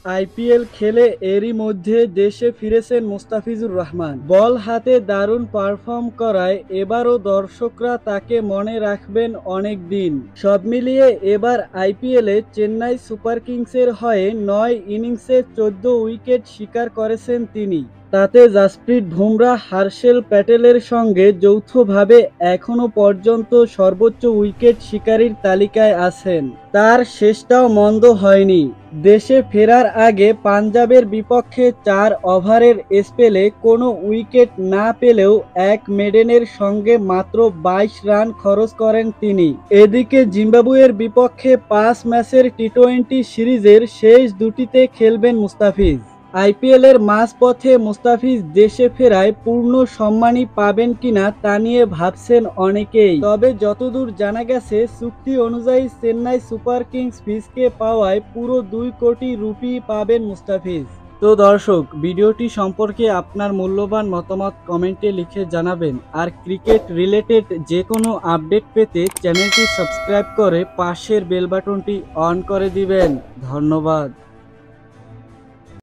IPL খেলে এরই মধ্যে দেশে ফিরেছেন মুস্তাফিজুর রহমান। বল হাতে দারুণ পারফর্ম করায় এবারও দর্শকরা তাকে মনে রাখবেন অনেক দিন। সব মিলিয়ে এবার আইপিএলে চেন্নাই সুপার কিংসের হয়ে ৯ ইনিংসে ১৪ উইকেট শিকার করেছেন তিনি। তাতে জাসপ্রীত বুমরাহ, হার্ষেল প্যাটেলের সঙ্গে যৌথভাবে এখনও পর্যন্ত সর্বোচ্চ উইকেট শিকারীর তালিকায় আছেন। তার শেষটাও মন্দ হয়নি। দেশে ফেরার আগে পাঞ্জাবের বিপক্ষে ৪ ওভারের স্পেলে কোনো উইকেট না পেলেও এক মেডেনের সঙ্গে মাত্র ২২ রান খরচ করেন তিনি। এদিকে জিম্বাবুয়ের বিপক্ষে ৫ ম্যাচের টি-২০ সিরিজের শেষ দুটিতে খেলবেন মুস্তাফিজ। আইপিএলের মাঝপথে মুস্তাফিজ দেশে ফেরায় পূর্ণ সম্মানই পাবেন কিনা তা নিয়ে ভাবছেন অনেকেই। তবে যতদূর জানা গেছে, চুক্তি অনুযায়ী চেন্নাই সুপার কিংস ফিজকে পাওয়ায় পুরো ২ কোটি রুপি পাবেন মুস্তাফিজ। তো দর্শক, ভিডিওটি সম্পর্কে আপনার মূল্যবান মতামত কমেন্টে লিখে জানাবেন। আর ক্রিকেট রিলেটেড যে কোনো আপডেট পেতে চ্যানেলটি সাবস্ক্রাইব করে পাশের বেল বাটনটি অন করে দিবেন। ধন্যবাদ।